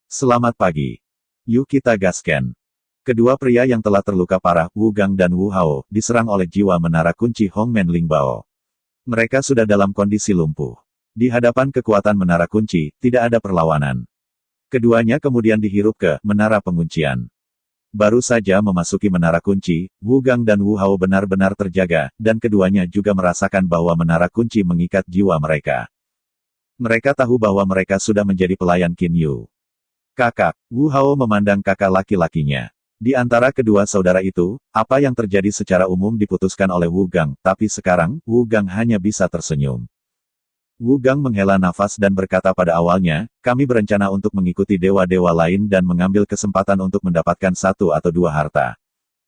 Selamat pagi. Yuk kita gasken. Kedua pria yang telah terluka parah, Wu Gang dan Wu Hao, diserang oleh jiwa menara kunci Hongmen Lingbao. Mereka sudah dalam kondisi lumpuh. Di hadapan kekuatan menara kunci, tidak ada perlawanan. Keduanya kemudian dihirup ke menara penguncian. Baru saja memasuki menara kunci, Wu Gang dan Wu Hao benar-benar terjaga, dan keduanya juga merasakan bahwa menara kunci mengikat jiwa mereka. Mereka tahu bahwa mereka sudah menjadi pelayan Qin Yu. Kakak, Wu Hao memandang kakak laki-lakinya. Di antara kedua saudara itu, apa yang terjadi secara umum diputuskan oleh Wu Gang, tapi sekarang, Wu Gang hanya bisa tersenyum. Wu Gang menghela nafas dan berkata pada awalnya, kami berencana untuk mengikuti dewa-dewa lain dan mengambil kesempatan untuk mendapatkan satu atau dua harta.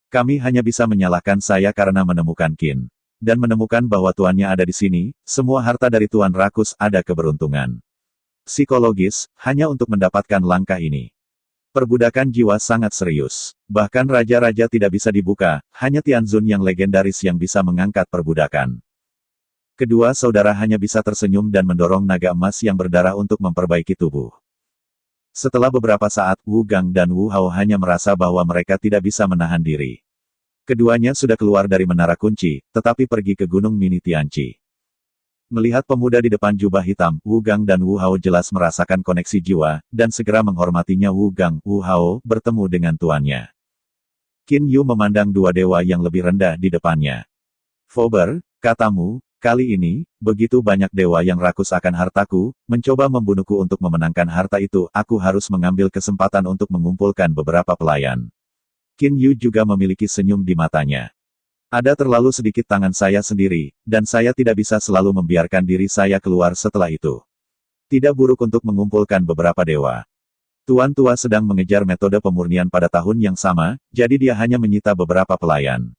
Kami hanya bisa menyalahkan saya karena menemukan Qin. Dan menemukan bahwa tuannya ada di sini, semua harta dari Tuan Rakus ada keberuntungan. Psikologis, hanya untuk mendapatkan langkah ini. Perbudakan jiwa sangat serius. Bahkan raja-raja tidak bisa dibuka, hanya Tianzun yang legendaris yang bisa mengangkat perbudakan. Kedua saudara hanya bisa tersenyum dan mendorong naga emas yang berdarah untuk memperbaiki tubuh. Setelah beberapa saat, Wu Gang dan Wu Hao hanya merasa bahwa mereka tidak bisa menahan diri. Keduanya sudah keluar dari menara kunci, tetapi pergi ke Gunung Mini Tianqi. Melihat pemuda di depan jubah hitam, Wu Gang dan Wu Hao jelas merasakan koneksi jiwa, dan segera menghormatinya. Wu Gang, Wu Hao, bertemu dengan tuannya. Qin Yu memandang dua dewa yang lebih rendah di depannya. Fober, katamu, kali ini, begitu banyak dewa yang rakus akan hartaku, mencoba membunuhku untuk memenangkan harta itu, aku harus mengambil kesempatan untuk mengumpulkan beberapa pelayan. Qin Yu juga memiliki senyum di matanya. Ada terlalu sedikit tangan saya sendiri, dan saya tidak bisa selalu membiarkan diri saya keluar setelah itu. Tidak buruk untuk mengumpulkan beberapa dewa. Tuan tua sedang mengejar metode pemurnian pada tahun yang sama, jadi dia hanya menyita beberapa pelayan.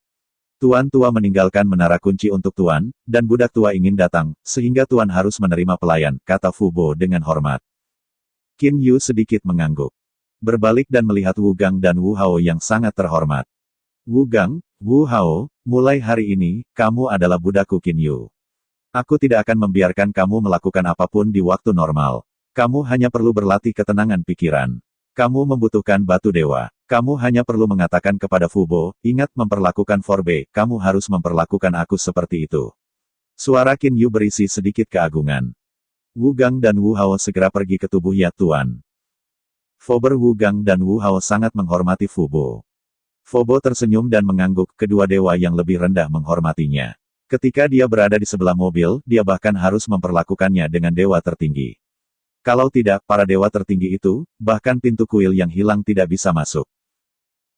Tuan tua meninggalkan menara kunci untuk Tuan, dan budak tua ingin datang, sehingga Tuan harus menerima pelayan, kata Fu Bo dengan hormat. Qin Yu sedikit mengangguk. Berbalik dan melihat Wu Gang dan Wu Hao yang sangat terhormat. Wu Gang, Wu Hao, mulai hari ini, kamu adalah budakku Qin Yu. Aku tidak akan membiarkan kamu melakukan apapun di waktu normal. Kamu hanya perlu berlatih ketenangan pikiran. Kamu membutuhkan batu dewa. Kamu hanya perlu mengatakan kepada Fu Bo, ingat memperlakukan Forbe, kamu harus memperlakukan aku seperti itu. Suara Qin Yu berisi sedikit keagungan. Wu Gang dan Wu Hao segera pergi ke tubuh Ya Tuan. Fober Wu Gang dan Wu Hao sangat menghormati Fu Bo. Fu Bo tersenyum dan mengangguk, kedua dewa yang lebih rendah menghormatinya. Ketika dia berada di sebelah mobil, dia bahkan harus memperlakukannya dengan dewa tertinggi. Kalau tidak, para dewa tertinggi itu, bahkan pintu kuil yang hilang tidak bisa masuk.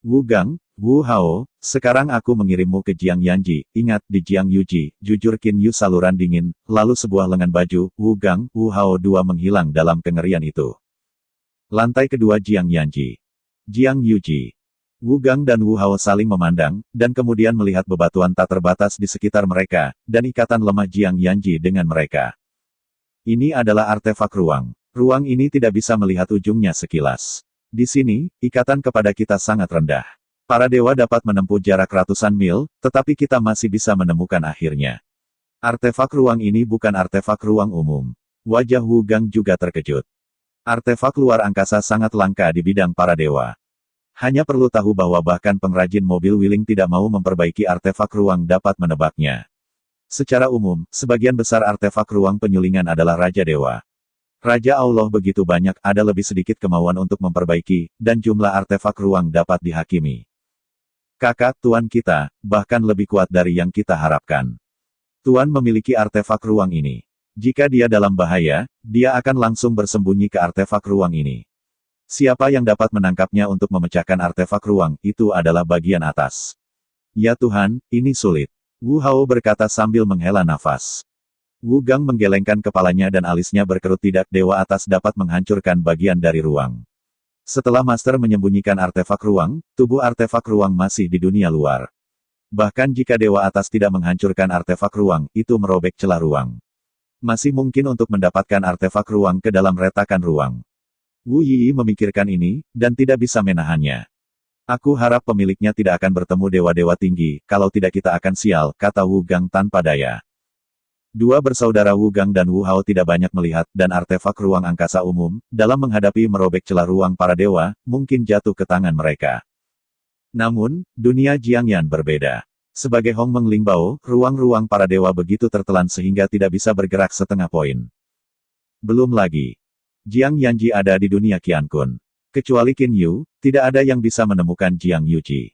Wu Gang, Wu Hao, sekarang aku mengirimmu ke Jiang Yanji, ingat, di Jiang Yuji, jujur Qin Yu saluran dingin, lalu sebuah lengan baju, Wu Gang, Wu Hao dua menghilang dalam kengerian itu. Lantai kedua Jiang Yanji. Jiang Yuji. Wu Gang dan Wu Hao saling memandang, dan kemudian melihat bebatuan tak terbatas di sekitar mereka, dan ikatan lemah Jiang Yanji dengan mereka. Ini adalah artefak ruang. Ruang ini tidak bisa melihat ujungnya sekilas. Di sini, ikatan kepada kita sangat rendah. Para dewa dapat menempuh jarak ratusan mil, tetapi kita masih bisa menemukan akhirnya. Artefak ruang ini bukan artefak ruang umum. Wajah Wu Gang juga terkejut. Artefak luar angkasa sangat langka di bidang para dewa. Hanya perlu tahu bahwa bahkan pengrajin mobil Wiling tidak mau memperbaiki artefak ruang dapat menebaknya. Secara umum, sebagian besar artefak ruang penyulingan adalah Raja Dewa. Raja Allah begitu banyak, ada lebih sedikit kemauan untuk memperbaiki, dan jumlah artefak ruang dapat dihakimi. Kakak Tuan kita, bahkan lebih kuat dari yang kita harapkan. Tuan memiliki artefak ruang ini. Jika dia dalam bahaya, dia akan langsung bersembunyi ke artefak ruang ini. Siapa yang dapat menangkapnya untuk memecahkan artefak ruang, itu adalah bagian atas. Ya Tuhan, ini sulit. Wu Hao berkata sambil menghela nafas. Wu Gang menggelengkan kepalanya dan alisnya berkerut, tidak, dewa atas dapat menghancurkan bagian dari ruang. Setelah Master menyembunyikan artefak ruang, tubuh artefak ruang masih di dunia luar. Bahkan jika dewa atas tidak menghancurkan artefak ruang, itu merobek celah ruang. Masih mungkin untuk mendapatkan artefak ruang ke dalam retakan ruang. Wu Yi memikirkan ini, dan tidak bisa menahannya. Aku harap pemiliknya tidak akan bertemu dewa-dewa tinggi, kalau tidak kita akan sial, kata Wu Gang tanpa daya. Dua bersaudara Wu Gang dan Wu Hao tidak banyak melihat dan artefak ruang angkasa umum, dalam menghadapi merobek celah ruang para dewa, mungkin jatuh ke tangan mereka. Namun, dunia Jiangyan berbeda. Sebagai Hong Meng Lingbao, ruang-ruang para dewa begitu tertelan sehingga tidak bisa bergerak setengah poin. Belum lagi, Jiang Yanji ada di dunia Qiankun. Kecuali Qin Yu, tidak ada yang bisa menemukan Jiang Yuji.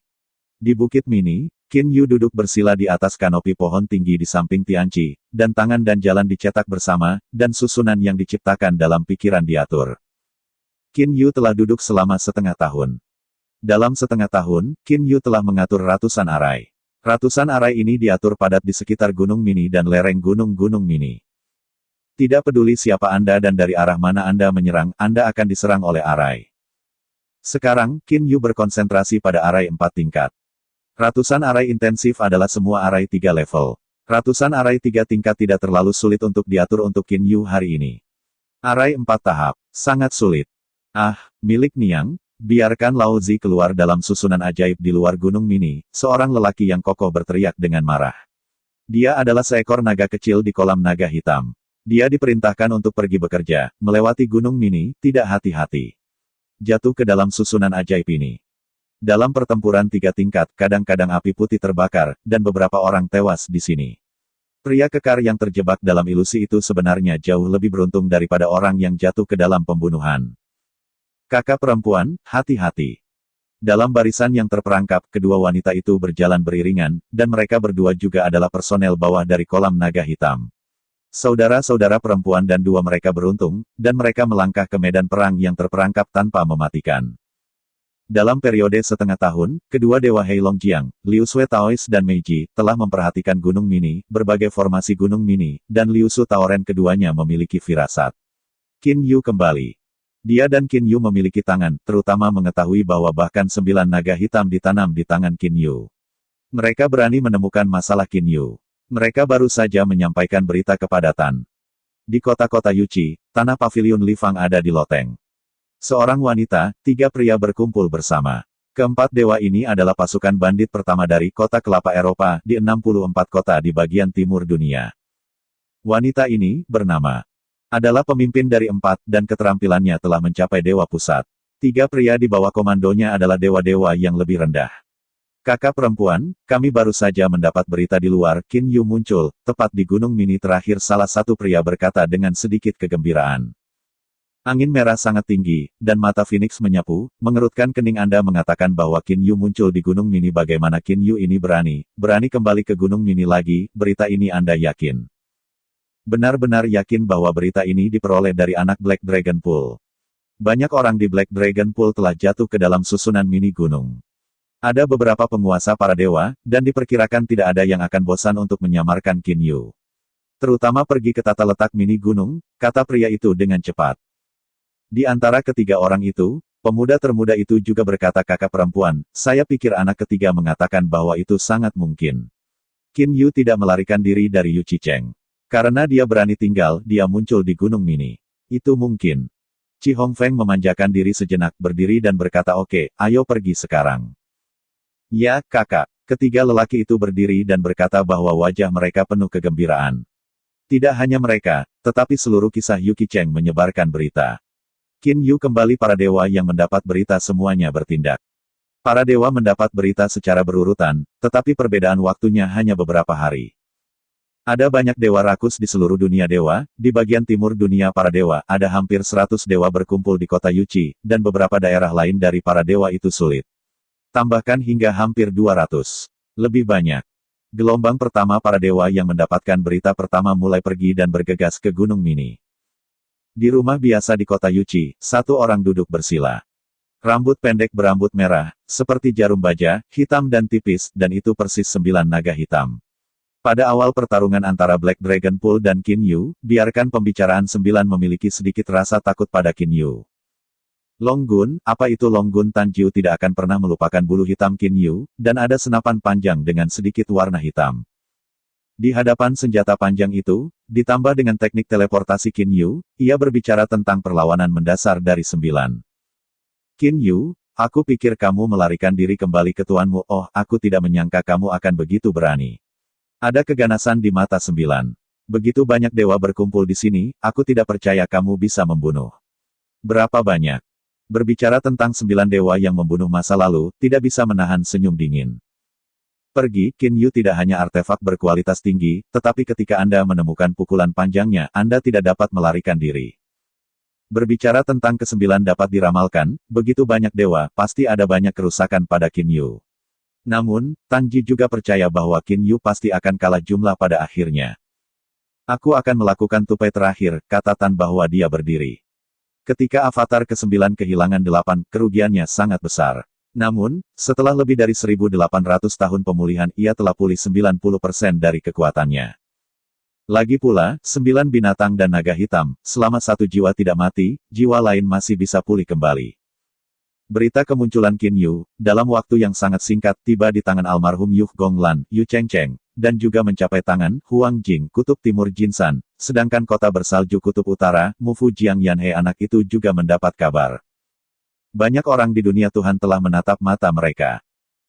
Di Bukit Mini, Qin Yu duduk bersila di atas kanopi pohon tinggi di samping Tianqi, dan tangan dan jalan dicetak bersama, dan susunan yang diciptakan dalam pikiran diatur. Qin Yu telah duduk selama setengah tahun. Dalam setengah tahun, Qin Yu telah mengatur ratusan arai. Ratusan arai ini diatur padat di sekitar Gunung Mini dan lereng gunung-gunung Mini. Tidak peduli siapa Anda dan dari arah mana Anda menyerang, Anda akan diserang oleh arai. Sekarang, Qin Yu berkonsentrasi pada arai 4 tingkat. Ratusan arai intensif adalah semua arai 3 level. Ratusan arai 3 tingkat tidak terlalu sulit untuk diatur untuk Qin Yu hari ini. Arai 4 tahap, sangat sulit. Ah, milik Niang, biarkan Lao Zi keluar dalam susunan ajaib di luar Gunung Mini, seorang lelaki yang kokoh berteriak dengan marah. Dia adalah seekor naga kecil di kolam naga hitam. Dia diperintahkan untuk pergi bekerja, melewati Gunung Mini, tidak hati-hati. Jatuh ke dalam susunan ajaib ini. Dalam pertempuran 3 tingkat, kadang-kadang api putih terbakar, dan beberapa orang tewas di sini. Pria kekar yang terjebak dalam ilusi itu sebenarnya jauh lebih beruntung daripada orang yang jatuh ke dalam pembunuhan. Kakak perempuan, hati-hati. Dalam barisan yang terperangkap, kedua wanita itu berjalan beriringan, dan mereka berdua juga adalah personel bawah dari kolam naga hitam. Saudara-saudara perempuan dan dua mereka beruntung, dan mereka melangkah ke medan perang yang terperangkap tanpa mematikan. Dalam periode setengah tahun, kedua dewa Hei Longjiang, Liu Sui Taois dan Meiji, telah memperhatikan Gunung Mini, berbagai formasi Gunung Mini, dan Liu Su Taoren keduanya memiliki firasat. Qin Yu kembali. Dia dan Qin Yu memiliki tangan, terutama mengetahui bahwa bahkan 9 naga hitam ditanam di tangan Qin Yu. Mereka berani menemukan masalah Qin Yu. Mereka baru saja menyampaikan berita kepadatan. Di kota-kota Yuchi, tanah pavilion Li Fang ada di loteng. Seorang wanita, 3 pria berkumpul bersama. Keempat dewa ini adalah pasukan bandit pertama dari kota kelapa Eropa di 64 kota di bagian timur dunia. Wanita ini, bernama, adalah pemimpin dari 4 dan keterampilannya telah mencapai dewa pusat. 3 pria di bawah komandonya adalah dewa-dewa yang lebih rendah. Kakak perempuan, kami baru saja mendapat berita di luar, Qin Yu muncul, tepat di Gunung Mini terakhir salah satu pria berkata dengan sedikit kegembiraan. Angin merah sangat tinggi, dan mata Phoenix menyapu, mengerutkan kening Anda mengatakan bahwa Qin Yu muncul di Gunung Mini bagaimana Qin Yu ini berani kembali ke Gunung Mini lagi, berita ini Anda yakin? Benar-benar yakin bahwa berita ini diperoleh dari anak Black Dragon Pool. Banyak orang di Black Dragon Pool telah jatuh ke dalam susunan mini gunung. Ada beberapa penguasa para dewa, dan diperkirakan tidak ada yang akan bosan untuk menyamarkan Qin Yu. Terutama pergi ke tata letak mini gunung, kata pria itu dengan cepat. Di antara ketiga orang itu, pemuda termuda itu juga berkata kakak perempuan, saya pikir anak ketiga mengatakan bahwa itu sangat mungkin. Qin Yu tidak melarikan diri dari Yu Chicheng. Karena dia berani tinggal, dia muncul di Gunung Mini. Itu mungkin. Chi Hongfeng memanjakan diri sejenak berdiri dan berkata oke, ayo pergi sekarang. Ya, kakak. Ketiga lelaki itu berdiri dan berkata bahwa wajah mereka penuh kegembiraan. Tidak hanya mereka, tetapi seluruh kisah Yuki Cheng menyebarkan berita. Qin Yu kembali para dewa yang mendapat berita semuanya bertindak. Para dewa mendapat berita secara berurutan, tetapi perbedaan waktunya hanya beberapa hari. Ada banyak dewa rakus di seluruh dunia dewa, di bagian timur dunia para dewa, ada hampir 100 dewa berkumpul di kota Yuchi, dan beberapa daerah lain dari para dewa itu sulit. Tambahkan hingga hampir 200. Lebih banyak. Gelombang pertama para dewa yang mendapatkan berita pertama mulai pergi dan bergegas ke Gunung Mini. Di rumah biasa di kota Yuchi, satu orang duduk bersila. Rambut pendek berambut merah, seperti jarum baja, hitam dan tipis, dan itu persis 9 naga hitam. Pada awal pertarungan antara Black Dragon Pool dan Qin Yu, biarkan pembicaraan 9 memiliki sedikit rasa takut pada Qin Yu. Longgun, apa itu Longgun Tanjiu tidak akan pernah melupakan bulu hitam Qin Yu, dan ada senapan panjang dengan sedikit warna hitam. Di hadapan senjata panjang itu, ditambah dengan teknik teleportasi Qin Yu, ia berbicara tentang perlawanan mendasar dari 9. Qin Yu, aku pikir kamu melarikan diri kembali ke tuanmu, oh, aku tidak menyangka kamu akan begitu berani. Ada keganasan di mata 9. Begitu banyak dewa berkumpul di sini, aku tidak percaya kamu bisa membunuh. Berapa banyak? Berbicara tentang 9 dewa yang membunuh masa lalu, tidak bisa menahan senyum dingin. Pergi, Qin Yu tidak hanya artefak berkualitas tinggi, tetapi ketika Anda menemukan pukulan panjangnya, Anda tidak dapat melarikan diri. Berbicara tentang ke-9 dapat diramalkan, begitu banyak dewa, pasti ada banyak kerusakan pada Qin Yu. Namun, Tanji juga percaya bahwa Qin Yu pasti akan kalah jumlah pada akhirnya. Aku akan melakukan tupai terakhir, kata Tan bahwa dia berdiri. Ketika avatar ke-9 kehilangan 8, kerugiannya sangat besar. Namun, setelah lebih dari 1.800 tahun pemulihan ia telah pulih 90% dari kekuatannya. Lagi pula, 9 binatang dan naga hitam, selama satu jiwa tidak mati, jiwa lain masih bisa pulih kembali. Berita kemunculan Qin Yu, dalam waktu yang sangat singkat tiba di tangan almarhum Yu Gonglan, Yu Chengcheng, dan juga mencapai tangan Huang Jing Kutub Timur Jinsan, sedangkan kota bersalju Kutub Utara, Mufu Jiang Yanhe anak itu juga mendapat kabar. Banyak orang di dunia Tuhan telah menatap mata mereka.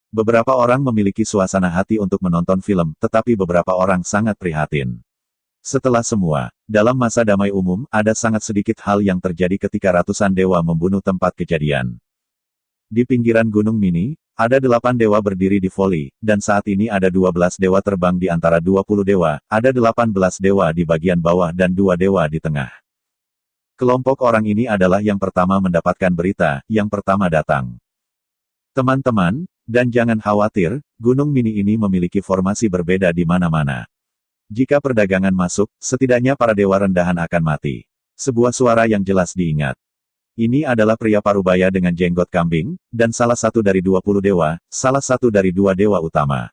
Beberapa orang memiliki suasana hati untuk menonton film, tetapi beberapa orang sangat prihatin. Setelah semua, dalam masa damai umum, ada sangat sedikit hal yang terjadi ketika ratusan dewa membunuh tempat kejadian. Di pinggiran Gunung Mini, ada 8 dewa berdiri di voli, dan saat ini ada 12 dewa terbang di antara 20 dewa, ada 18 dewa di bagian bawah dan 2 dewa di tengah. Kelompok orang ini adalah yang pertama mendapatkan berita, yang pertama datang. Teman-teman, dan jangan khawatir, Gunung Mini ini memiliki formasi berbeda di mana-mana. Jika perdagangan masuk, setidaknya para dewa rendahan akan mati. Sebuah suara yang jelas diingat. Ini adalah pria parubaya dengan jenggot kambing, dan salah satu dari 20 dewa, salah satu dari 2 dewa utama.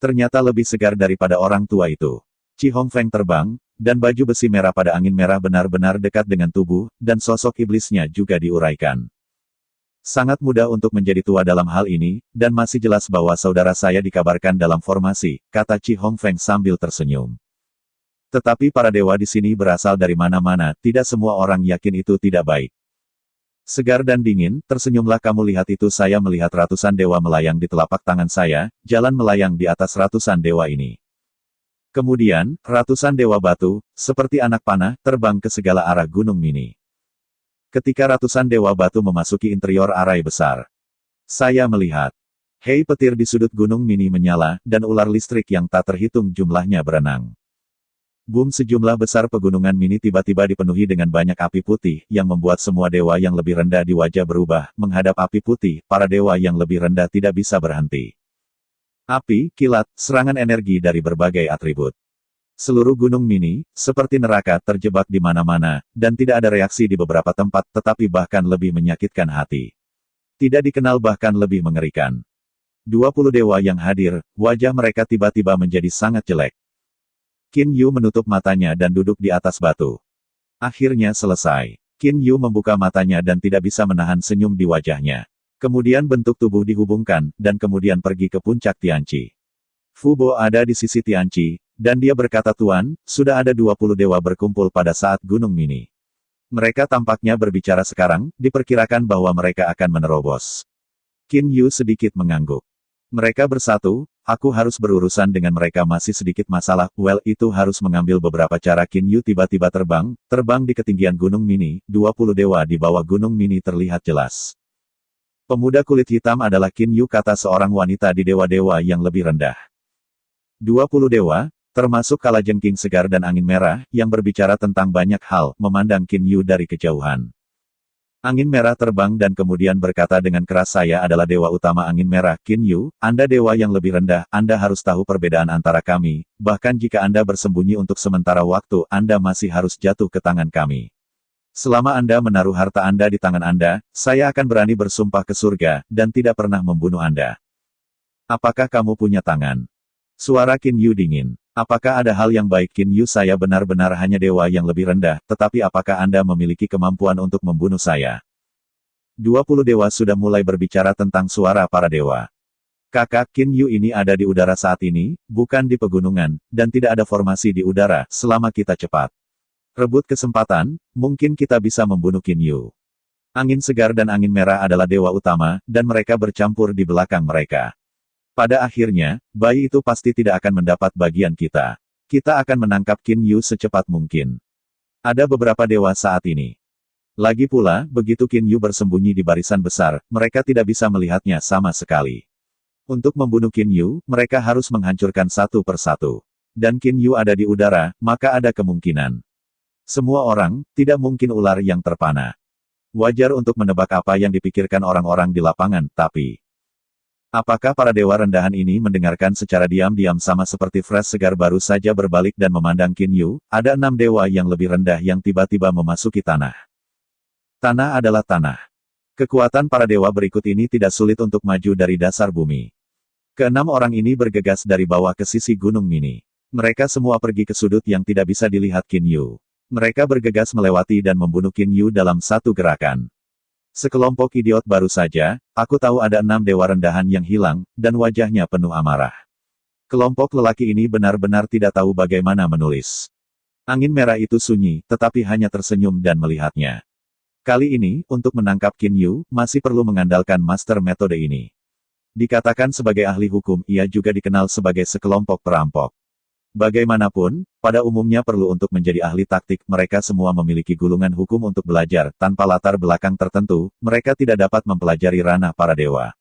Ternyata lebih segar daripada orang tua itu. Chi Hongfeng terbang, dan baju besi merah pada angin merah benar-benar dekat dengan tubuh, dan sosok iblisnya juga diuraikan. Sangat mudah untuk menjadi tua dalam hal ini, dan masih jelas bahwa saudara saya dikabarkan dalam formasi, kata Chi Hongfeng sambil tersenyum. Tetapi para dewa di sini berasal dari mana-mana, tidak semua orang yakin itu tidak baik. Segar dan dingin, tersenyumlah kamu lihat itu saya melihat ratusan dewa melayang di telapak tangan saya, jalan melayang di atas ratusan dewa ini. Kemudian, ratusan dewa batu, seperti anak panah, terbang ke segala arah Gunung Mini. Ketika ratusan dewa batu memasuki interior arai besar, saya melihat. Hei petir di sudut Gunung Mini menyala, dan ular listrik yang tak terhitung jumlahnya berenang. Boom sejumlah besar pegunungan Mini tiba-tiba dipenuhi dengan banyak api putih, yang membuat semua dewa yang lebih rendah di wajah berubah, menghadap api putih, para dewa yang lebih rendah tidak bisa berhenti. Api, kilat, serangan energi dari berbagai atribut. Seluruh Gunung Mini, seperti neraka terjebak di mana-mana, dan tidak ada reaksi di beberapa tempat tetapi bahkan lebih menyakitkan hati. Tidak dikenal bahkan lebih mengerikan. 20 dewa yang hadir, wajah mereka tiba-tiba menjadi sangat jelek. Qin Yu menutup matanya dan duduk di atas batu. Akhirnya selesai. Qin Yu membuka matanya dan tidak bisa menahan senyum di wajahnya. Kemudian bentuk tubuh dihubungkan, dan kemudian pergi ke puncak Tianqi. Fu Bo ada di sisi Tianqi, dan dia berkata Tuan, sudah ada 20 dewa berkumpul pada saat Gunung Mini. Mereka tampaknya berbicara sekarang, diperkirakan bahwa mereka akan menerobos. Qin Yu sedikit mengangguk. Mereka bersatu, aku harus berurusan dengan mereka masih sedikit masalah, well itu harus mengambil beberapa cara. Qin Yu tiba-tiba terbang di ketinggian Gunung Mini, 20 dewa di bawah Gunung Mini terlihat jelas. Pemuda kulit hitam adalah Qin Yu kata seorang wanita di dewa-dewa yang lebih rendah. 20 dewa, termasuk kalajengking segar dan angin merah, yang berbicara tentang banyak hal, memandang Qin Yu dari kejauhan. Angin merah terbang dan kemudian berkata dengan keras saya adalah dewa utama angin merah, Qin Yu, Anda dewa yang lebih rendah, Anda harus tahu perbedaan antara kami, bahkan jika Anda bersembunyi untuk sementara waktu, Anda masih harus jatuh ke tangan kami. Selama Anda menaruh harta Anda di tangan Anda, saya akan berani bersumpah ke surga, dan tidak pernah membunuh Anda. Apakah kamu punya tangan? Suara Qin Yu dingin. Apakah ada hal yang baik Qin Yu saya benar-benar hanya dewa yang lebih rendah, tetapi apakah Anda memiliki kemampuan untuk membunuh saya? 20 dewa sudah mulai berbicara tentang suara para dewa. Kakak Qin Yu ini ada di udara saat ini, bukan di pegunungan, dan tidak ada formasi di udara, selama kita cepat. Rebut kesempatan, mungkin kita bisa membunuh Qin Yu. Angin segar dan angin merah adalah dewa utama, dan mereka bercampur di belakang mereka. Pada akhirnya, bayi itu pasti tidak akan mendapat bagian kita. Kita akan menangkap Qin Yu secepat mungkin. Ada beberapa dewa saat ini. Lagi pula, begitu Qin Yu bersembunyi di barisan besar, mereka tidak bisa melihatnya sama sekali. Untuk membunuh Qin Yu, mereka harus menghancurkan satu persatu. Dan Qin Yu ada di udara, maka ada kemungkinan. Semua orang, tidak mungkin ular yang terpana. Wajar untuk menebak apa yang dipikirkan orang-orang di lapangan, tapi... Apakah para dewa rendahan ini mendengarkan secara diam-diam sama seperti Fresh Segar baru saja berbalik dan memandang Qin Yu? Ada 6 dewa yang lebih rendah yang tiba-tiba memasuki tanah. Tanah adalah tanah. Kekuatan para dewa berikut ini tidak sulit untuk maju dari dasar bumi. Keenam orang ini bergegas dari bawah ke sisi Gunung Mini. Mereka semua pergi ke sudut yang tidak bisa dilihat Qin Yu. Mereka bergegas melewati dan membunuh Qin Yu dalam satu gerakan. Sekelompok idiot baru saja, aku tahu ada 6 dewa rendahan yang hilang, dan wajahnya penuh amarah. Kelompok lelaki ini benar-benar tidak tahu bagaimana menulis. Angin merah itu sunyi, tetapi hanya tersenyum dan melihatnya. Kali ini, untuk menangkap Qin Yu, masih perlu mengandalkan master metode ini. Dikatakan sebagai ahli hukum, ia juga dikenal sebagai sekelompok perampok. Bagaimanapun, pada umumnya perlu untuk menjadi ahli taktik, mereka semua memiliki gulungan hukum untuk belajar, tanpa latar belakang tertentu, mereka tidak dapat mempelajari ranah para dewa.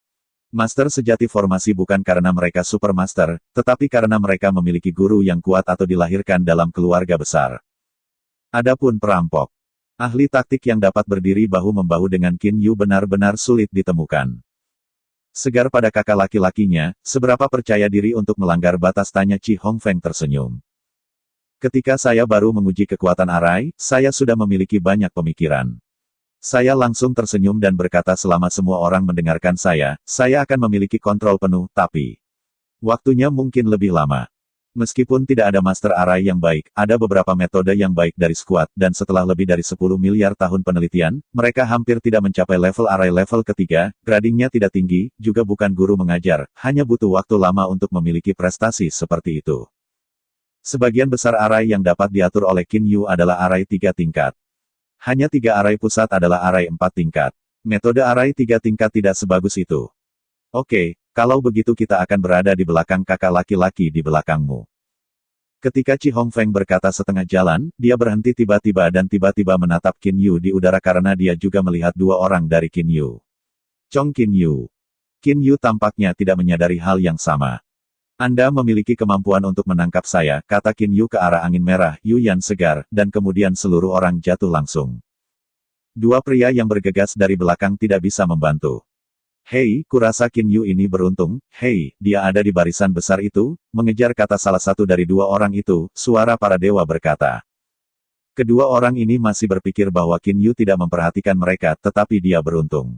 Master sejati formasi bukan karena mereka supermaster, tetapi karena mereka memiliki guru yang kuat atau dilahirkan dalam keluarga besar. Adapun perampok, ahli taktik yang dapat berdiri bahu-membahu dengan Qin Yu benar-benar sulit ditemukan. Segar pada kakak laki-lakinya, seberapa percaya diri untuk melanggar batas, tanya Chi Hongfeng tersenyum. Ketika saya baru menguji kekuatan arai, saya sudah memiliki banyak pemikiran. Saya langsung tersenyum dan berkata selama semua orang mendengarkan saya akan memiliki kontrol penuh, tapi waktunya mungkin lebih lama. Meskipun tidak ada master arai yang baik, ada beberapa metode yang baik dari skuad, dan setelah lebih dari 10 miliar tahun penelitian, mereka hampir tidak mencapai level arai level ketiga, gradingnya tidak tinggi, juga bukan guru mengajar, hanya butuh waktu lama untuk memiliki prestasi seperti itu. Sebagian besar arai yang dapat diatur oleh Qin Yu adalah arai 3 tingkat. Hanya 3 arai pusat adalah arai 4 tingkat. Metode arai 3 tingkat tidak sebagus itu. Oke, kalau begitu kita akan berada di belakang kakak laki-laki di belakangmu. Ketika Chi Hongfeng berkata setengah jalan, dia berhenti tiba-tiba dan tiba-tiba menatap Qin Yu di udara karena dia juga melihat 2 orang dari Qin Yu. Chong Qin Yu. Qin Yu tampaknya tidak menyadari hal yang sama. Anda memiliki kemampuan untuk menangkap saya, kata Qin Yu ke arah angin merah, Yu Yan segar, dan kemudian seluruh orang jatuh langsung. 2 pria yang bergegas dari belakang tidak bisa membantu. Hei, kurasa Qin Yu ini beruntung, hei, dia ada di barisan besar itu, mengejar, kata salah satu dari 2 orang itu, suara para dewa berkata. Kedua orang ini masih berpikir bahwa Qin Yu tidak memperhatikan mereka, tetapi dia beruntung.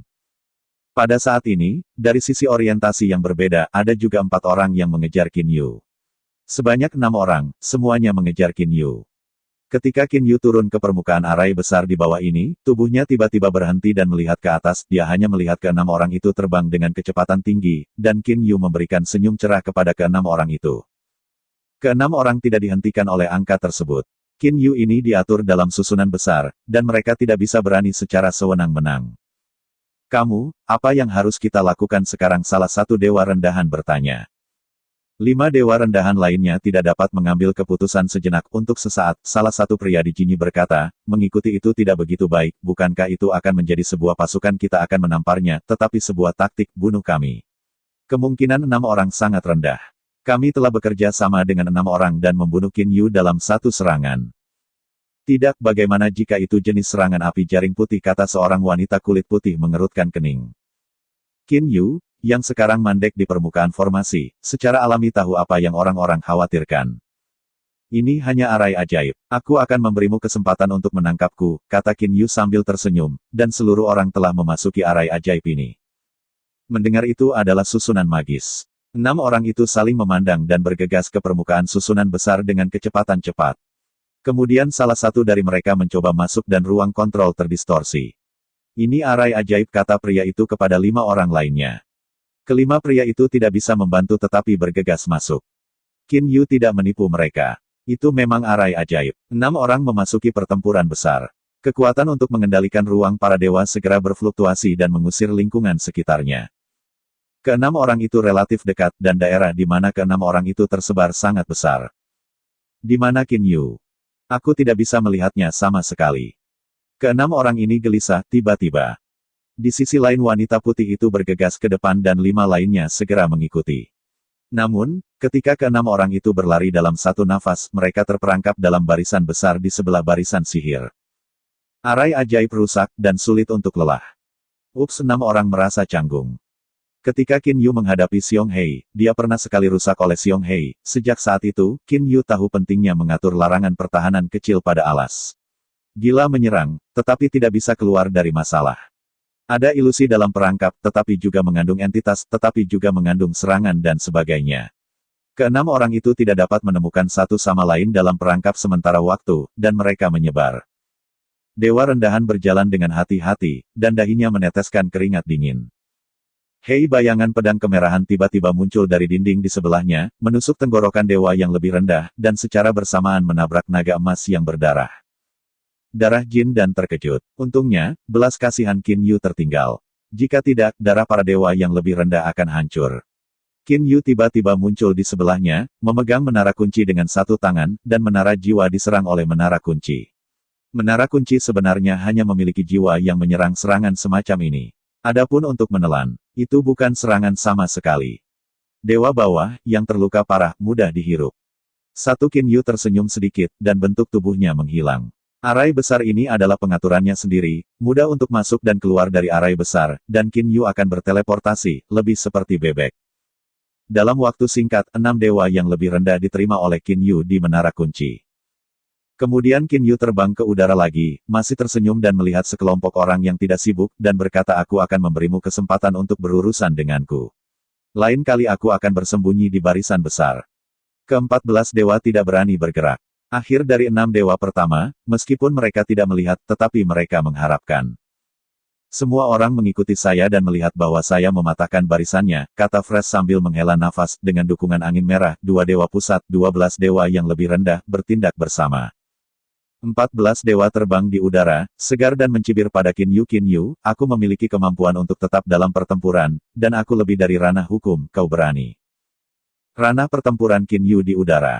Pada saat ini, dari sisi orientasi yang berbeda, ada juga 4 orang yang mengejar Qin Yu. Sebanyak 6 orang, semuanya mengejar Qin Yu. Ketika Qin Yu turun ke permukaan arai besar di bawah ini, tubuhnya tiba-tiba berhenti dan melihat ke atas, dia hanya melihat ke 6 orang itu terbang dengan kecepatan tinggi, dan Qin Yu memberikan senyum cerah kepada ke-6 orang itu. Ke-6 orang tidak dihentikan oleh angka tersebut. Qin Yu ini diatur dalam susunan besar, dan mereka tidak bisa berani secara sewenang-wenang. Kamu, apa yang harus kita lakukan sekarang? Salah satu dewa rendahan bertanya. 5 dewa rendahan lainnya tidak dapat mengambil keputusan sejenak untuk sesaat. Salah satu pria di Jinyi berkata, mengikuti itu tidak begitu baik, bukankah itu akan menjadi sebuah pasukan? Kita akan menamparnya, tetapi sebuah taktik bunuh kami. Kemungkinan 6 orang sangat rendah. Kami telah bekerja sama dengan 6 orang dan membunuh Qin Yu dalam satu serangan. Tidak, bagaimana jika itu jenis serangan api jaring putih, kata seorang wanita kulit putih mengerutkan kening. Qin Yu, yang sekarang mandek di permukaan formasi, secara alami tahu apa yang orang-orang khawatirkan. Ini hanya arai ajaib. Aku akan memberimu kesempatan untuk menangkapku, kata Qin Yu sambil tersenyum, dan seluruh orang telah memasuki arai ajaib ini. Mendengar itu adalah susunan magis. 6 orang itu saling memandang dan bergegas ke permukaan susunan besar dengan kecepatan cepat. Kemudian salah satu dari mereka mencoba masuk dan ruang kontrol terdistorsi. Ini arai ajaib, kata pria itu kepada 5 orang lainnya. Kelima pria itu tidak bisa membantu tetapi bergegas masuk. Qin Yu tidak menipu mereka. Itu memang arai ajaib. 6 orang memasuki pertempuran besar. Kekuatan untuk mengendalikan ruang para dewa segera berfluktuasi dan mengusir lingkungan sekitarnya. Ke-6 orang itu relatif dekat, dan daerah di mana ke-6 orang itu tersebar sangat besar. Di mana Qin Yu? Aku tidak bisa melihatnya sama sekali. Keenam orang ini gelisah, tiba-tiba. Di sisi lain wanita putih itu bergegas ke depan dan 5 lainnya segera mengikuti. Namun, ketika keenam orang itu berlari dalam satu nafas, mereka terperangkap dalam barisan besar di sebelah barisan sihir. Arai ajaib rusak, dan sulit untuk lelah. Ups, 6 orang merasa canggung. Ketika Qin Yu menghadapi Xiong Hei, dia pernah sekali rusak oleh Xiong Hei. Sejak saat itu, Qin Yu tahu pentingnya mengatur larangan pertahanan kecil pada alas. Gila menyerang, tetapi tidak bisa keluar dari masalah. Ada ilusi dalam perangkap, tetapi juga mengandung entitas, tetapi juga mengandung serangan dan sebagainya. Keenam orang itu tidak dapat menemukan satu sama lain dalam perangkap sementara waktu, dan mereka menyebar. Dewa rendahan berjalan dengan hati-hati, dan dahinya meneteskan keringat dingin. Hei, bayangan pedang kemerahan tiba-tiba muncul dari dinding di sebelahnya, menusuk tenggorokan dewa yang lebih rendah, dan secara bersamaan menabrak naga emas yang berdarah. Darah jin dan terkejut. Untungnya, belas kasihan Qin Yu tertinggal. Jika tidak, darah para dewa yang lebih rendah akan hancur. Qin Yu tiba-tiba muncul di sebelahnya, memegang menara kunci dengan satu tangan, dan menara jiwa diserang oleh menara kunci. Menara kunci sebenarnya hanya memiliki jiwa yang menyerang serangan semacam ini. Adapun untuk menelan, itu bukan serangan sama sekali. Dewa bawah, yang terluka parah, mudah dihirup. Satu Qin Yu tersenyum sedikit, dan bentuk tubuhnya menghilang. Arai besar ini adalah pengaturannya sendiri, mudah untuk masuk dan keluar dari arai besar, dan Qin Yu akan berteleportasi, lebih seperti bebek. Dalam waktu singkat, 6 dewa yang lebih rendah diterima oleh Qin Yu di menara kunci. Kemudian Qin Yu terbang ke udara lagi, masih tersenyum dan melihat sekelompok orang yang tidak sibuk, dan berkata, aku akan memberimu kesempatan untuk berurusan denganku. Lain kali aku akan bersembunyi di barisan besar. Ke-14 dewa tidak berani bergerak. Akhir dari 6 dewa pertama, meskipun mereka tidak melihat, tetapi mereka mengharapkan. Semua orang mengikuti saya dan melihat bahwa saya mematahkan barisannya, kata Fresh sambil menghela nafas, dengan dukungan angin merah, 2 dewa pusat, 12 dewa yang lebih rendah, bertindak bersama. 14 dewa terbang di udara, segar dan mencibir pada Qin Yu, aku memiliki kemampuan untuk tetap dalam pertempuran, dan aku lebih dari ranah hukum, kau berani. Ranah pertempuran Qin Yu di udara.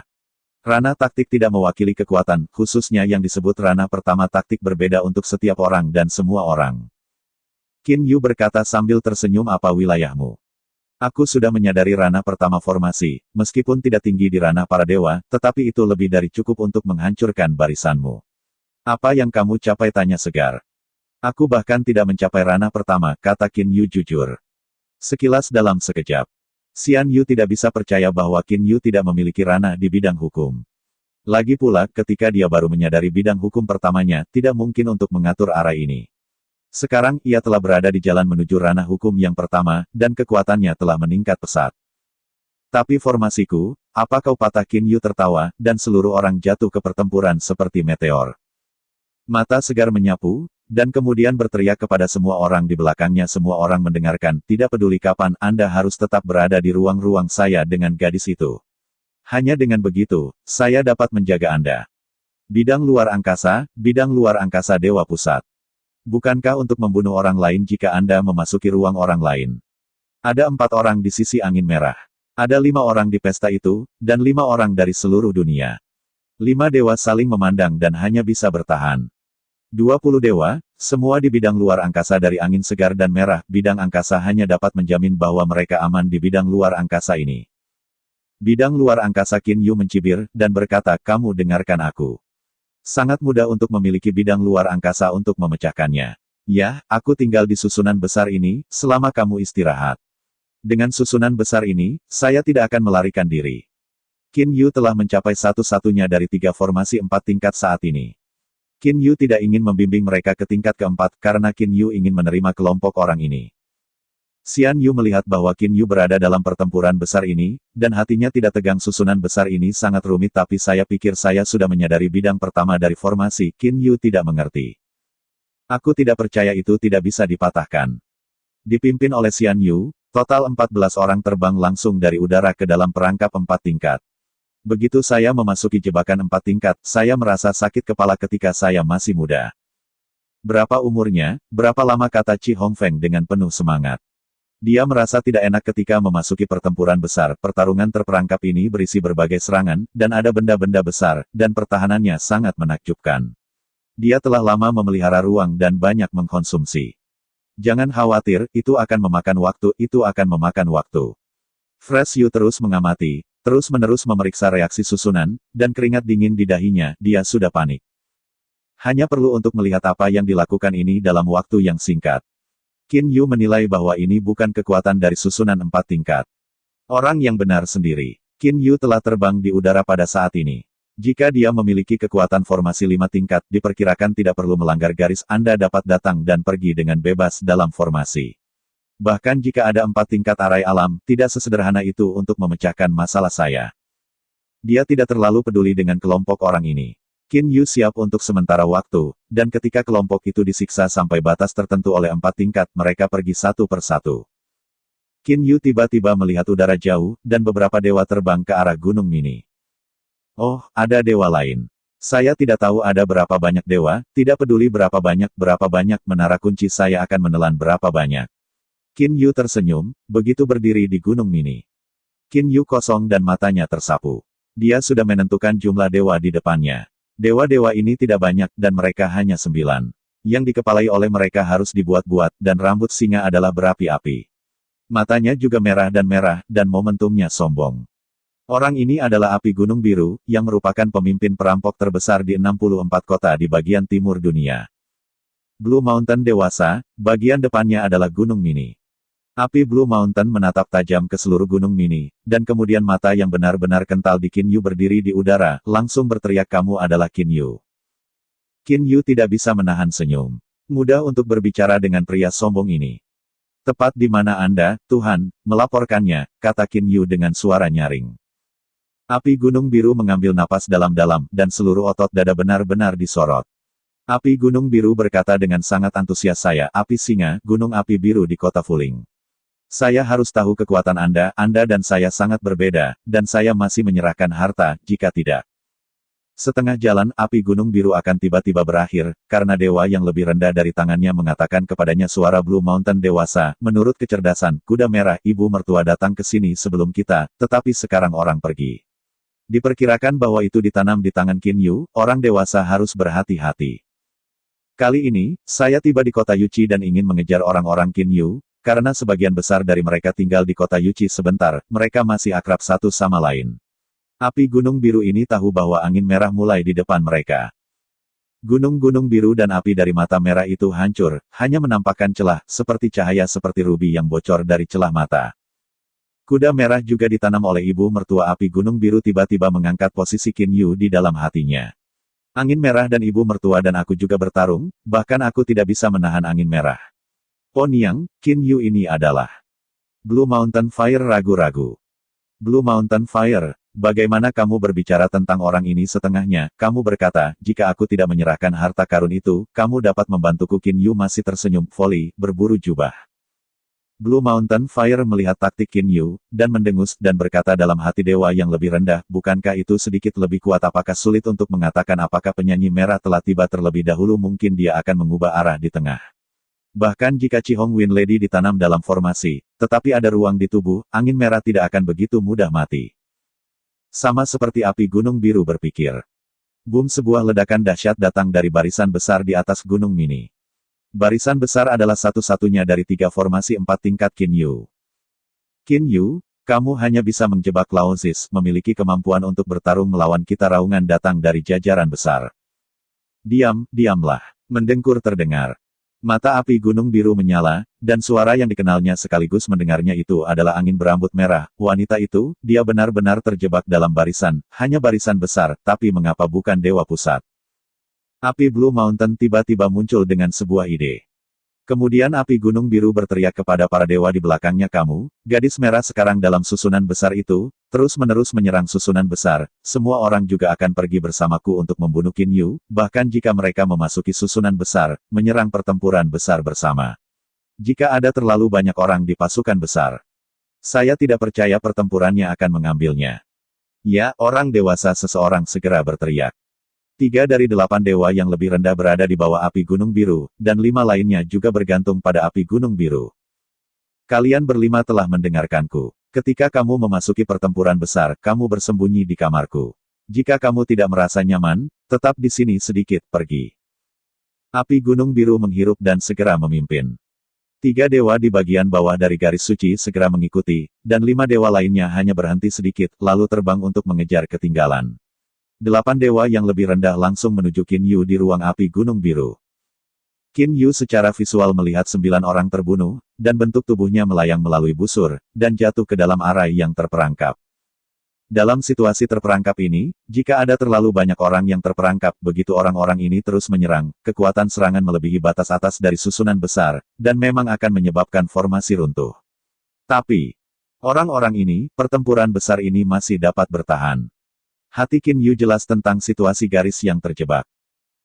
Ranah taktik tidak mewakili kekuatan, khususnya yang disebut ranah pertama taktik berbeda untuk setiap orang dan semua orang. Qin Yu berkata sambil tersenyum, apa wilayahmu? Aku sudah menyadari ranah pertama formasi, meskipun tidak tinggi di ranah para dewa, tetapi itu lebih dari cukup untuk menghancurkan barisanmu. Apa yang kamu capai, tanya Segar. Aku bahkan tidak mencapai ranah pertama, kata Qin Yu jujur. Sekilas dalam sekejap. Xian Yu tidak bisa percaya bahwa Qin Yu tidak memiliki ranah di bidang hukum. Lagi pula, ketika dia baru menyadari bidang hukum pertamanya, tidak mungkin untuk mengatur arah ini. Sekarang, ia telah berada di jalan menuju ranah hukum yang pertama, dan kekuatannya telah meningkat pesat. Tapi formasiku, apa kau patah? Qin Yu tertawa, dan seluruh orang jatuh ke pertempuran seperti meteor. Mata Segar menyapu, dan kemudian berteriak kepada semua orang di belakangnya. Semua orang mendengarkan, tidak peduli kapan, Anda harus tetap berada di ruang-ruang saya dengan gadis itu. Hanya dengan begitu, saya dapat menjaga Anda. Bidang luar angkasa Dewa Pusat. Bukankah untuk membunuh orang lain jika Anda memasuki ruang orang lain? Ada 4 orang di sisi angin merah. Ada 5 orang di pesta itu, dan 5 orang dari seluruh dunia. 5 dewa saling memandang dan hanya bisa bertahan. 20 dewa, semua di bidang luar angkasa dari angin segar dan merah, bidang angkasa hanya dapat menjamin bahwa mereka aman di bidang luar angkasa ini. Bidang luar angkasa. Qin Yu mencibir, dan berkata, kamu dengarkan aku. Sangat mudah untuk memiliki bidang luar angkasa untuk memecahkannya. Ya, aku tinggal di susunan besar ini, selama kamu istirahat. Dengan susunan besar ini, saya tidak akan melarikan diri. Qin Yu telah mencapai satu-satunya dari 3 formasi 4 tingkat saat ini. Qin Yu tidak ingin membimbing mereka ke tingkat keempat, karena Qin Yu ingin menerima kelompok orang ini. Xian Yu melihat bahwa Qin Yu berada dalam pertempuran besar ini, dan hatinya tidak tegang. Susunan besar ini sangat rumit, tapi saya pikir saya sudah menyadari bidang pertama dari formasi. Qin Yu tidak mengerti. Aku tidak percaya itu tidak bisa dipatahkan. Dipimpin oleh Xian Yu, total 14 orang terbang langsung dari udara ke dalam perangkap 4 tingkat. Begitu saya memasuki jebakan 4 tingkat, saya merasa sakit kepala ketika saya masih muda. Berapa umurnya, berapa lama, kata Chi Hongfeng dengan penuh semangat. Dia merasa tidak enak ketika memasuki pertempuran besar. Pertarungan terperangkap ini berisi berbagai serangan, dan ada benda-benda besar, dan pertahanannya sangat menakjubkan. Dia telah lama memelihara ruang dan banyak mengkonsumsi. Jangan khawatir, itu akan memakan waktu. Fresh Yu terus mengamati, terus-menerus memeriksa reaksi susunan, dan keringat dingin di dahinya, dia sudah panik. Hanya perlu untuk melihat apa yang dilakukan ini dalam waktu yang singkat. Qin Yu menilai bahwa ini bukan kekuatan dari susunan 4 tingkat. Orang yang benar sendiri. Qin Yu telah terbang di udara pada saat ini. Jika dia memiliki kekuatan formasi 5 tingkat, diperkirakan tidak perlu melanggar garis. Anda dapat datang dan pergi dengan bebas dalam formasi. Bahkan jika ada 4 tingkat arai alam, tidak sesederhana itu untuk memecahkan masalah saya. Dia tidak terlalu peduli dengan kelompok orang ini. Qin Yu siap untuk sementara waktu, dan ketika kelompok itu disiksa sampai batas tertentu oleh 4 tingkat, mereka pergi satu persatu. Qin Yu tiba-tiba melihat udara jauh, dan beberapa dewa terbang ke arah Gunung Mini. Oh, ada dewa lain. Saya tidak tahu ada berapa banyak dewa, tidak peduli berapa banyak menara kunci saya akan menelan berapa banyak. Qin Yu tersenyum, begitu berdiri di Gunung Mini. Qin Yu kosong dan matanya tersapu. Dia sudah menentukan jumlah dewa di depannya. Dewa-dewa ini tidak banyak, dan mereka hanya 9. Yang dikepalai oleh mereka harus dibuat-buat, dan rambut singa adalah berapi-api. Matanya juga merah, dan momentumnya sombong. Orang ini adalah Api Gunung Biru, yang merupakan pemimpin perampok terbesar di 64 kota di bagian timur dunia. Blue Mountain dewasa, bagian depannya adalah Gunung Mini. Api Blue Mountain menatap tajam ke seluruh Gunung Mini, dan kemudian mata yang benar-benar kental di Qin Yu berdiri di udara, langsung berteriak, "Kamu adalah Qin Yu." Qin Yu tidak bisa menahan senyum. Mudah untuk berbicara dengan pria sombong ini. Tepat di mana Anda, Tuhan, melaporkannya, kata Qin Yu dengan suara nyaring. Api Gunung Biru mengambil napas dalam-dalam, dan seluruh otot dada benar-benar disorot. Api Gunung Biru berkata dengan sangat antusias, "Saya, Api Singa, Gunung Api Biru di Kota Fuling. Saya harus tahu kekuatan Anda dan saya sangat berbeda, dan saya masih menyerahkan harta, jika tidak. Setengah jalan, api Gunung Biru akan tiba-tiba berakhir, karena dewa yang lebih rendah dari tangannya mengatakan kepadanya suara Blue Mountain dewasa, menurut kecerdasan, kuda merah, ibu mertua datang ke sini sebelum kita, tetapi sekarang orang pergi. Diperkirakan bahwa itu ditanam di tangan Qin Yu, orang dewasa harus berhati-hati. Kali ini, saya tiba di kota Yuqi dan ingin mengejar orang-orang Qin Yu, karena sebagian besar dari mereka tinggal di kota Yuqi sebentar, mereka masih akrab satu sama lain. Api Gunung Biru ini tahu bahwa angin merah mulai di depan mereka. Gunung-gunung biru dan api dari mata merah itu hancur, hanya menampakkan celah, seperti cahaya seperti rubi yang bocor dari celah mata. Kuda merah juga ditanam oleh ibu mertua api Gunung Biru tiba-tiba mengangkat posisi Qin Yu di dalam hatinya. Angin merah dan ibu mertua dan aku juga bertarung, bahkan aku tidak bisa menahan angin merah. Poniang, Qin Yu ini adalah Blue Mountain Fire. Ragu-ragu. Blue Mountain Fire, bagaimana kamu berbicara tentang orang ini setengahnya? Kamu berkata, jika aku tidak menyerahkan harta karun itu, kamu dapat membantuku. Qin Yu masih tersenyum. Volley, berburu jubah. Blue Mountain Fire melihat taktik Qin Yu, dan mendengus, dan berkata dalam hati dewa yang lebih rendah, bukankah itu sedikit lebih kuat? Apakah sulit untuk mengatakan apakah penyanyi merah telah tiba terlebih dahulu? Mungkin dia akan mengubah arah di tengah. Bahkan jika Chihong Win Lady ditanam dalam formasi, tetapi ada ruang di tubuh, angin merah tidak akan begitu mudah mati. Sama seperti api Gunung Biru berpikir. Boom, sebuah ledakan dahsyat datang dari barisan besar di atas Gunung Mini. Barisan besar adalah satu-satunya dari 3 formasi 4 tingkat Qin Yu. Qin Yu, kamu hanya bisa menjebak Laosis, memiliki kemampuan untuk bertarung melawan kita. Raungan datang dari jajaran besar. Diamlah. Mendengkur terdengar. Mata api Gunung Biru menyala, dan suara yang dikenalnya sekaligus mendengarnya itu adalah angin berambut merah. Wanita itu, dia benar-benar terjebak dalam barisan, hanya barisan besar, tapi mengapa bukan Dewa Pusat? Api Blue Mountain tiba-tiba muncul dengan sebuah ide. Kemudian api Gunung Biru berteriak kepada para dewa di belakangnya, kamu, gadis merah sekarang dalam susunan besar itu, terus-menerus menyerang susunan besar, semua orang juga akan pergi bersamaku untuk membunuh Qin Yu, bahkan jika mereka memasuki susunan besar, menyerang pertempuran besar bersama. Jika ada terlalu banyak orang di pasukan besar, saya tidak percaya pertempurannya akan mengambilnya. Ya, orang dewasa seseorang segera berteriak. 3 dari 8 dewa yang lebih rendah berada di bawah api Gunung Biru, dan 5 lainnya juga bergantung pada api Gunung Biru. Kalian berlima telah mendengarkanku. Ketika kamu memasuki pertempuran besar, kamu bersembunyi di kamarku. Jika kamu tidak merasa nyaman, tetap di sini sedikit, pergi. Api Gunung Biru menghirup dan segera memimpin. 3 dewa di bagian bawah dari garis suci segera mengikuti, dan 5 dewa lainnya hanya berhenti sedikit, lalu terbang untuk mengejar ketinggalan. 8 dewa yang lebih rendah langsung menuju Qin Yu di ruang api Gunung Biru. Qin Yu secara visual melihat 9 orang terbunuh, dan bentuk tubuhnya melayang melalui busur, dan jatuh ke dalam arai yang terperangkap. Dalam situasi terperangkap ini, jika ada terlalu banyak orang yang terperangkap, begitu orang-orang ini terus menyerang, kekuatan serangan melebihi batas atas dari susunan besar, dan memang akan menyebabkan formasi runtuh. Tapi, orang-orang ini, pertempuran besar ini masih dapat bertahan. Hati Qin Yu jelas tentang situasi garis yang terjebak.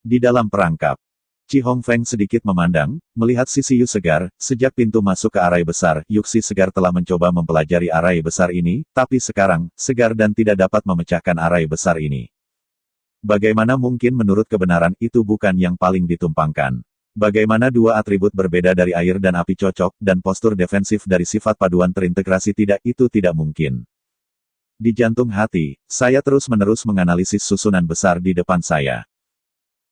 Di dalam perangkap, Chi Hongfeng sedikit memandang, melihat sisi Yu segar, sejak pintu masuk ke arai besar, Yuxi segar telah mencoba mempelajari arai besar ini, tapi sekarang, segar dan tidak dapat memecahkan arai besar ini. Bagaimana mungkin menurut kebenaran itu bukan yang paling ditumpangkan? Bagaimana dua atribut berbeda dari air dan api cocok, dan postur defensif dari sifat paduan terintegrasi itu tidak mungkin. Di jantung hati, saya terus-menerus menganalisis susunan besar di depan saya.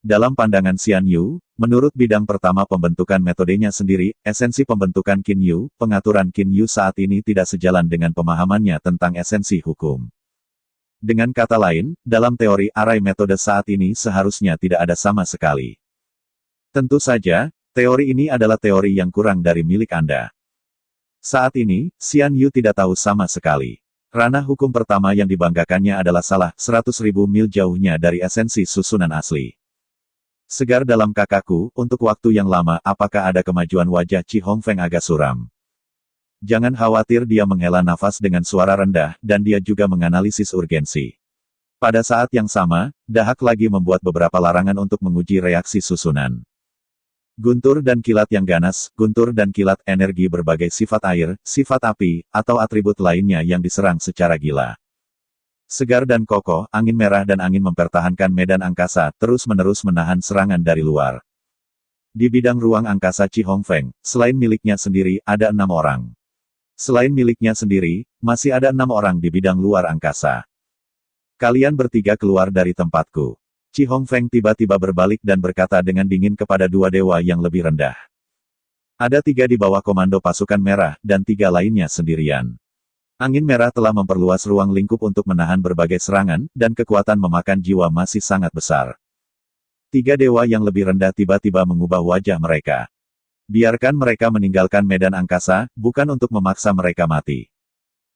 Dalam pandangan Xian Yu, menurut bidang pertama pembentukan metodenya sendiri, esensi pembentukan Qin Yu, pengaturan Qin Yu saat ini tidak sejalan dengan pemahamannya tentang esensi hukum. Dengan kata lain, dalam teori arai metode saat ini seharusnya tidak ada sama sekali. Tentu saja, teori ini adalah teori yang kurang dari milik Anda. Saat ini, Xian Yu tidak tahu sama sekali. Ranah hukum pertama yang dibanggakannya adalah salah 100.000 mil jauhnya dari esensi susunan asli. Segar dalam kakakku, untuk waktu yang lama, apakah ada kemajuan wajah Chi Hongfeng agak suram? Jangan khawatir, dia menghela nafas dengan suara rendah, dan dia juga menganalisis urgensi. Pada saat yang sama, Dahak lagi membuat beberapa larangan untuk menguji reaksi susunan. Guntur dan kilat yang ganas, guntur dan kilat energi berbagai sifat air, sifat api, atau atribut lainnya yang diserang secara gila. Segar dan kokoh, angin merah dan angin mempertahankan medan angkasa, terus-menerus menahan serangan dari luar. Di bidang ruang angkasa Chi Hongfeng, selain miliknya sendiri, ada 6 orang. Selain miliknya sendiri, masih ada 6 orang di bidang luar angkasa. Kalian bertiga keluar dari tempatku. Chi Hongfeng tiba-tiba berbalik dan berkata dengan dingin kepada 2 dewa yang lebih rendah. Ada 3 di bawah komando pasukan merah, dan 3 lainnya sendirian. Angin merah telah memperluas ruang lingkup untuk menahan berbagai serangan, dan kekuatan memakan jiwa masih sangat besar. 3 dewa yang lebih rendah tiba-tiba mengubah wajah mereka. Biarkan mereka meninggalkan medan angkasa, bukan untuk memaksa mereka mati.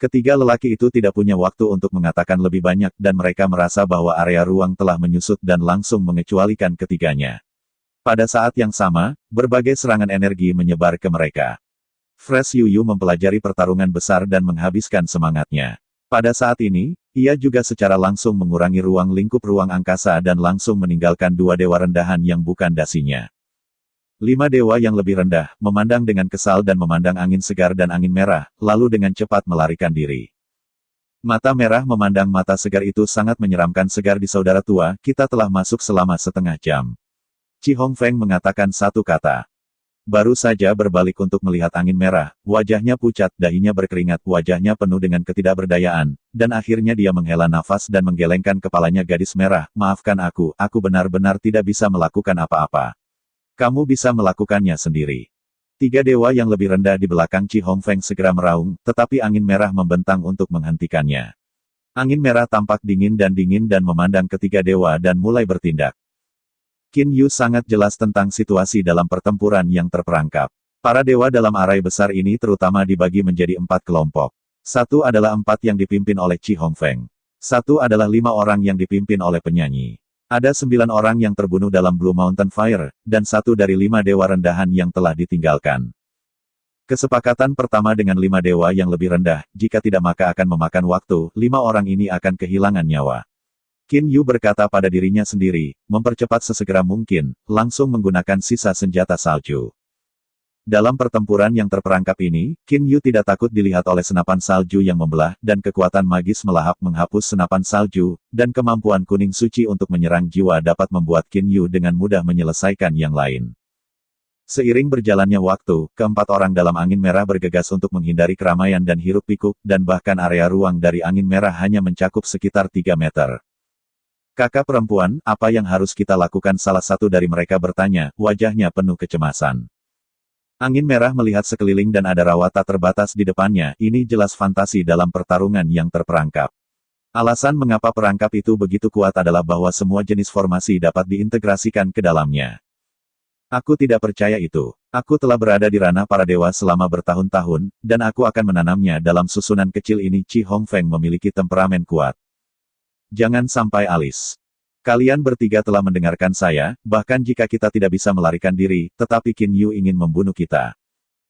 Ketiga lelaki itu tidak punya waktu untuk mengatakan lebih banyak, dan mereka merasa bahwa area ruang telah menyusut dan langsung mengecualikan ketiganya. Pada saat yang sama, berbagai serangan energi menyebar ke mereka. Fresh Yu mempelajari pertarungan besar dan menghabiskan semangatnya. Pada saat ini, ia juga secara langsung mengurangi ruang lingkup ruang angkasa dan langsung meninggalkan 2 dewa rendahan yang bukan dasinya. 5 dewa yang lebih rendah, memandang dengan kesal dan memandang angin segar dan angin merah, lalu dengan cepat melarikan diri. Mata merah memandang mata segar itu sangat menyeramkan. Segar di saudara tua, kita telah masuk selama setengah jam. Chi Hongfeng mengatakan satu kata. Baru saja berbalik untuk melihat angin merah, wajahnya pucat, dahinya berkeringat, wajahnya penuh dengan ketidakberdayaan, dan akhirnya dia menghela nafas dan menggelengkan kepalanya. Gadis merah, maafkan aku benar-benar tidak bisa melakukan apa-apa. Kamu bisa melakukannya sendiri. 3 dewa yang lebih rendah di belakang Chi Hongfeng segera meraung, tetapi angin merah membentang untuk menghentikannya. Angin merah tampak dingin dan memandang ketiga dewa dan mulai bertindak. Qin Yu sangat jelas tentang situasi dalam pertempuran yang terperangkap. Para dewa dalam arai besar ini terutama dibagi menjadi 4 kelompok. 1 adalah 4 yang dipimpin oleh Chi Hongfeng. 1 adalah 5 orang yang dipimpin oleh penyanyi. Ada 9 orang yang terbunuh dalam Blue Mountain Fire, dan 1 dari 5 dewa rendahan yang telah ditinggalkan. Kesepakatan pertama dengan 5 dewa yang lebih rendah, jika tidak maka akan memakan waktu, 5 orang ini akan kehilangan nyawa. Qin Yu berkata pada dirinya sendiri, mempercepat sesegera mungkin, langsung menggunakan sisa senjata salju. Dalam pertempuran yang terperangkap ini, Qin Yu tidak takut dilihat oleh senapan salju yang membelah, dan kekuatan magis melahap menghapus senapan salju, dan kemampuan kuning suci untuk menyerang jiwa dapat membuat Qin Yu dengan mudah menyelesaikan yang lain. Seiring berjalannya waktu, keempat orang dalam angin merah bergegas untuk menghindari keramaian dan hiruk-pikuk, dan bahkan area ruang dari angin merah hanya mencakup sekitar 3 meter. Kakak perempuan, apa yang harus kita lakukan? Salah satu dari mereka bertanya, wajahnya penuh kecemasan. Angin merah melihat sekeliling dan ada rawa tak terbatas di depannya, ini jelas fantasi dalam pertarungan yang terperangkap. Alasan mengapa perangkap itu begitu kuat adalah bahwa semua jenis formasi dapat diintegrasikan ke dalamnya. Aku tidak percaya itu. Aku telah berada di ranah para dewa selama bertahun-tahun, dan aku akan menanamnya dalam susunan kecil ini. Chi Hongfeng memiliki temperamen kuat. Jangan sampai alis. Kalian bertiga telah mendengarkan saya, bahkan jika kita tidak bisa melarikan diri, tetapi Qin Yu ingin membunuh kita.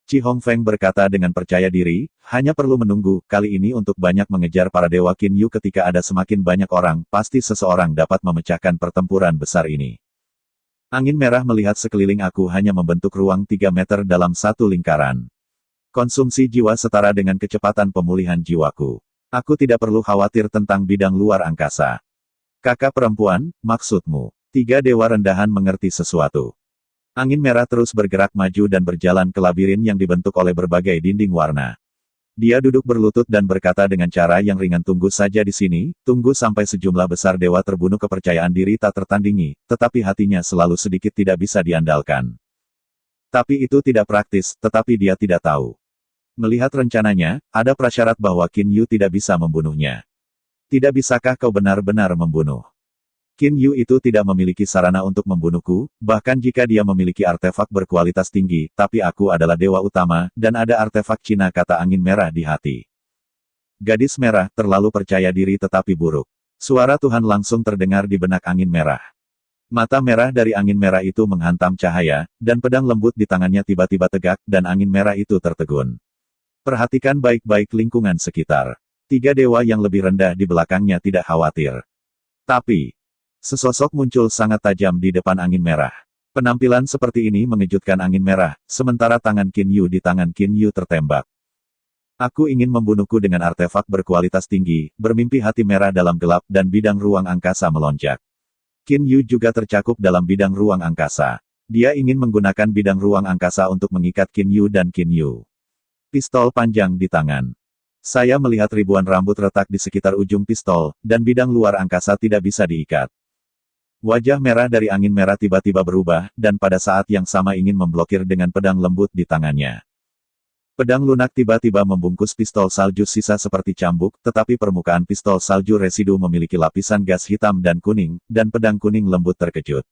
Chi Hongfeng berkata dengan percaya diri, hanya perlu menunggu, kali ini untuk banyak mengejar para dewa Qin Yu. Ketika ada semakin banyak orang, pasti seseorang dapat memecahkan pertempuran besar ini. Angin merah melihat sekeliling. Aku hanya membentuk ruang 3 meter dalam satu lingkaran. Konsumsi jiwa setara dengan kecepatan pemulihan jiwaku. Aku tidak perlu khawatir tentang bidang luar angkasa. Kakak perempuan, maksudmu? 3 dewa rendahan mengerti sesuatu. Angin merah terus bergerak maju dan berjalan ke labirin yang dibentuk oleh berbagai dinding warna. Dia duduk berlutut dan berkata dengan cara yang ringan, tunggu saja di sini, tunggu sampai sejumlah besar dewa terbunuh. Kepercayaan diri tak tertandingi, tetapi hatinya selalu sedikit tidak bisa diandalkan. Tapi itu tidak praktis, tetapi dia tidak tahu. Melihat rencananya, ada prasyarat bahwa Qin Yu tidak bisa membunuhnya. Tidak bisakah kau benar-benar membunuh? Qin Yu itu tidak memiliki sarana untuk membunuhku, bahkan jika dia memiliki artefak berkualitas tinggi, tapi aku adalah dewa utama, dan ada artefak Cina, kata angin merah di hati. Gadis merah, terlalu percaya diri tetapi buruk. Suara Tuhan langsung terdengar di benak angin merah. Mata merah dari angin merah itu menghantam cahaya, dan pedang lembut di tangannya tiba-tiba tegak, dan angin merah itu tertegun. Perhatikan baik-baik lingkungan sekitar. 3 dewa yang lebih rendah di belakangnya tidak khawatir. Tapi, sesosok muncul sangat tajam di depan angin merah. Penampilan seperti ini mengejutkan angin merah, sementara tangan Qin Yu di tangan Qin Yu tertembak. Aku ingin membunuhku dengan artefak berkualitas tinggi, bermimpi hati merah dalam gelap, dan bidang ruang angkasa melonjak. Qin Yu juga tercakup dalam bidang ruang angkasa. Dia ingin menggunakan bidang ruang angkasa untuk mengikat Qin Yu dan Qin Yu. Pistol panjang di tangan. Saya melihat ribuan rambut retak di sekitar ujung pistol, dan bidang luar angkasa tidak bisa diikat. Wajah merah dari angin merah tiba-tiba berubah, dan pada saat yang sama ingin memblokir dengan pedang lembut di tangannya. Pedang lunak tiba-tiba membungkus pistol salju sisa seperti cambuk, tetapi permukaan pistol salju residu memiliki lapisan gas hitam dan kuning, dan pedang kuning lembut terkejut.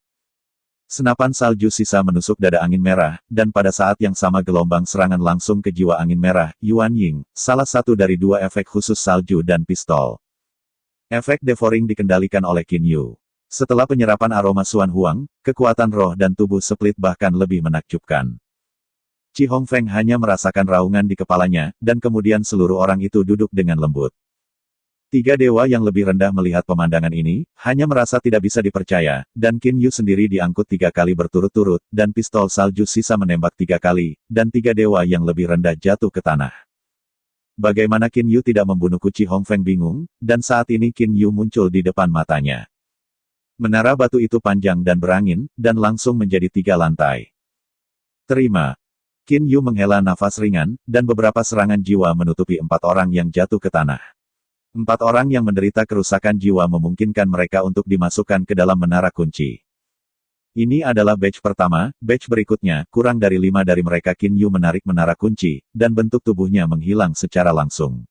Senapan salju sisa menusuk dada angin merah, dan pada saat yang sama gelombang serangan langsung ke jiwa angin merah, Yuan Ying, salah satu dari 2 efek khusus salju dan pistol. Efek devouring dikendalikan oleh Qin Yu. Setelah penyerapan aroma Xuan Huang, kekuatan roh dan tubuh split bahkan lebih menakjubkan. Chi Hongfeng hanya merasakan raungan di kepalanya, dan kemudian seluruh orang itu duduk dengan lembut. 3 dewa yang lebih rendah melihat pemandangan ini, hanya merasa tidak bisa dipercaya, dan Qin Yu sendiri diangkut 3 kali berturut-turut, dan pistol salju sisa menembak 3 kali, dan 3 dewa yang lebih rendah jatuh ke tanah. Bagaimana Qin Yu tidak membunuhku? Chi Hongfeng bingung, dan saat ini Qin Yu muncul di depan matanya. Menara batu itu panjang dan berangin, dan langsung menjadi 3 lantai. Terima. Qin Yu menghela nafas ringan, dan beberapa serangan jiwa menutupi 4 orang yang jatuh ke tanah. 4 orang yang menderita kerusakan jiwa memungkinkan mereka untuk dimasukkan ke dalam menara kunci. Ini adalah batch pertama, batch berikutnya, kurang dari 5 dari mereka. Qin Yu menarik menara kunci, dan bentuk tubuhnya menghilang secara langsung.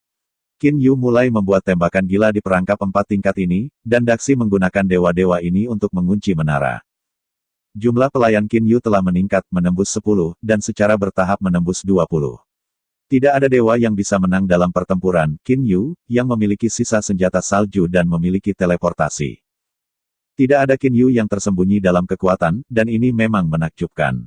Qin Yu mulai membuat tembakan gila di perangkap 4 tingkat ini, dan Daxi menggunakan dewa-dewa ini untuk mengunci menara. Jumlah pelayan Qin Yu telah meningkat, menembus 10, dan secara bertahap menembus 20. Tidak ada dewa yang bisa menang dalam pertempuran. Qin Yu, yang memiliki sisa senjata salju dan memiliki teleportasi. Tidak ada Qin Yu yang tersembunyi dalam kekuatan, dan ini memang menakjubkan.